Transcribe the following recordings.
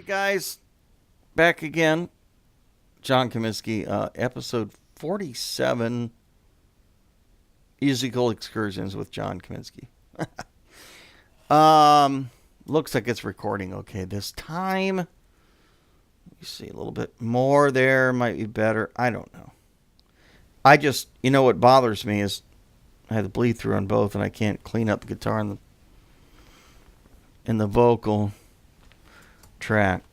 guys, back again. John Comiskey, episode 47, Musical Excursions with John Comiskey. Looks like it's recording okay this time. Let me see, a little bit more there might be better. I don't know. What bothers me is I had the bleed through on both, and I can't clean up the guitar and the vocal track,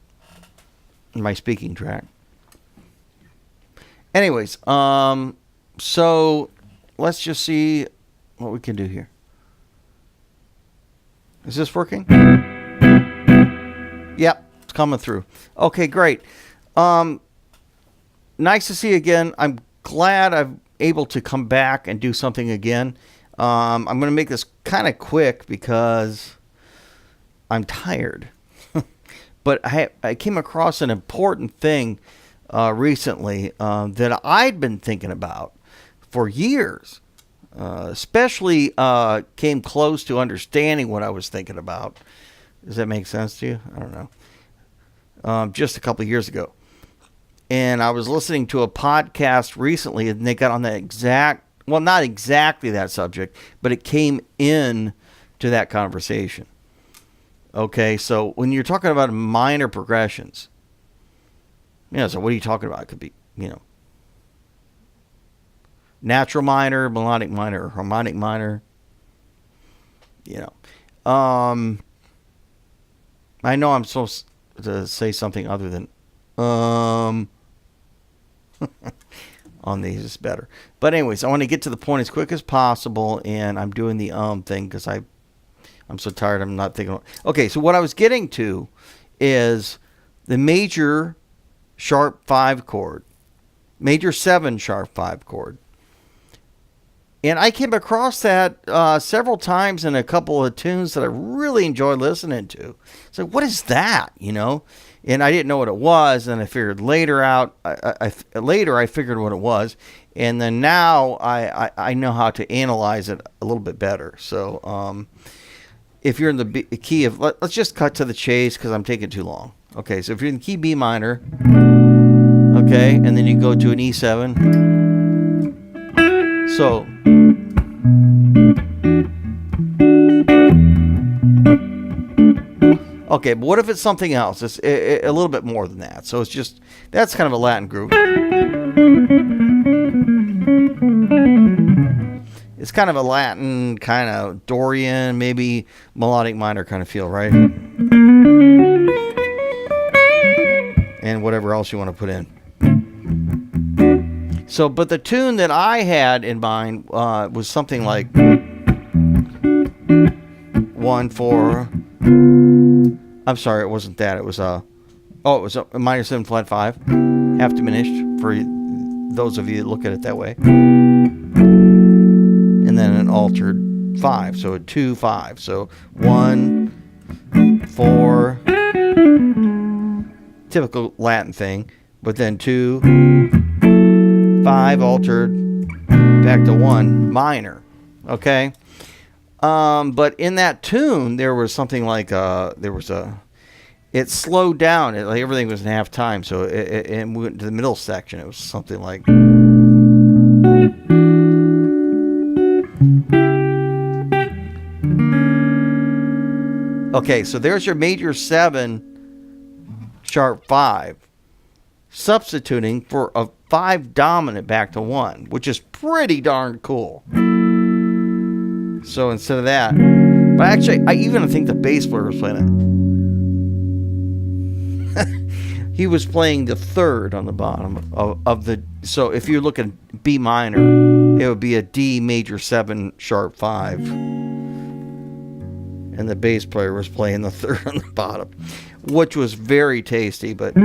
my speaking track. Anyways, so let's just see what we can do here. Is this working? Yep, it's coming through. Okay, great. Nice to see you again. I'm glad I'm able to come back and do something again. I'm going to make this kind of quick because I'm tired. But I came across an important thing recently that I'd been thinking about for years. Especially came close to understanding what I was thinking about. Does that make sense to you? I don't know. Just a couple of years ago. And I was listening to a podcast recently, and they got on the not exactly that subject, but it came in to that conversation. Okay, so when you're talking about minor progressions, so what are you talking about? It could be, natural minor, melodic minor, harmonic minor. I know I'm supposed to say something other than on these is better. But anyways, I want to get to the point as quick as possible, and I'm doing the thing because I'm so tired. I'm not thinking. Okay, so what I was getting to is the major sharp 5 chord, major 7 sharp 5 chord. And I came across that several times in a couple of tunes that I really enjoy listening to. So what is that, And I didn't know what it was, and I figured later out. I figured what it was, and then now I know how to analyze it a little bit better. So if you're in the key of, let's just cut to the chase because I'm taking too long. Okay, so if you're in the key B minor, okay, and then you go to an E7. So okay, but what if it's something else? It's a little bit more than that. So it's just, that's kind of a Latin groove. It's kind of a Latin, kind of Dorian, maybe melodic minor kind of feel, right? And whatever else you want to put in. So, but the tune that I had in mind was something like 1-4. I'm sorry, it wasn't that. It was it was a minor 7 flat 5, half diminished for those of you that look at it that way, and then an altered 5, so a 2-5. So 1, 4, typical Latin thing, but then 2, 5 altered, back to 1 minor. Okay. But in that tune, there was something like it slowed down. Like everything was in half time, so it went to the middle section. It was something like. Okay, so there's your major 7 sharp 5, substituting for a 5 dominant back to 1, which is pretty darn cool. So instead of that, but actually, I even think the bass player was playing it. He was playing the 3rd on the bottom of the. So if you look at B minor, it would be a D major 7 sharp 5, and the bass player was playing the 3rd on the bottom, which was very tasty. But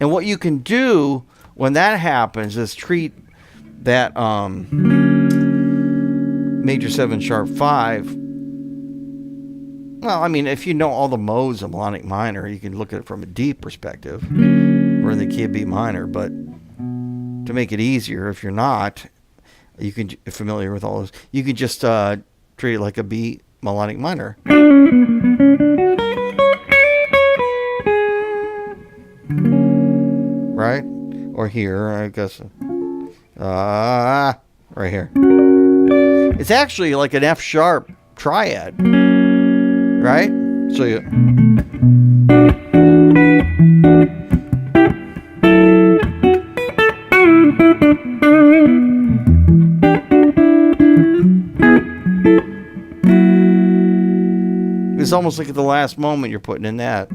and what you can do when that happens is treat that major 7 sharp 5 Well, I mean, if you know all the modes of melodic minor, you can look at it from a D perspective. We're in the key of B minor, but to make it easier, if you're not, you can familiar with all those. You can just treat it like a B melodic minor. Right? Or here, I guess. Right here. It's actually like an F sharp triad. Right? So you. It's almost like at the last moment you're putting in that.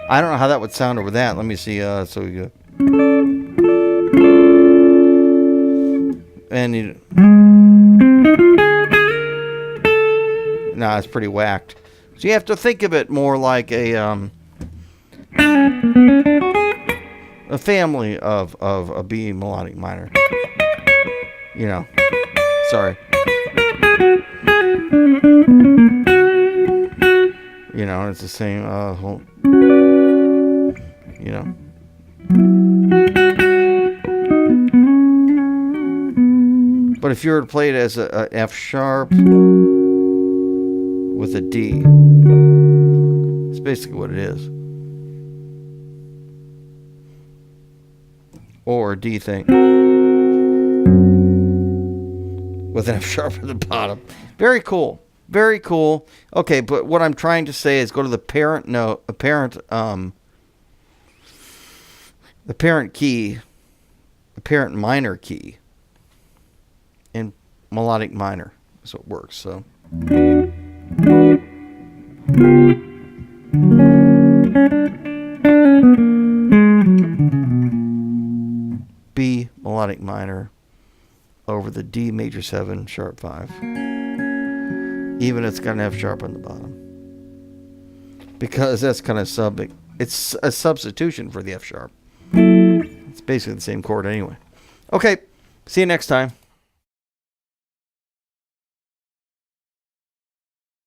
I don't know how that would sound over that. Let me see. So we go. And you. Nah, it's pretty whacked. So you have to think of it more like a family of a B melodic minor. You know. Sorry. You know, it's the same whole, you know. But if you were to play it as a F sharp with a D, it's basically what it is. Or a D thing with an F sharp at the bottom. Very cool. Very cool. Okay, but what I'm trying to say is go to the parent note, the parent key, the parent minor key in melodic minor. So it works. So B melodic minor over the D major 7 sharp 5. Even it's got an F sharp on the bottom. Because that's kind of it's a substitution for the F sharp. It's basically the same chord anyway. Okay, see you next time.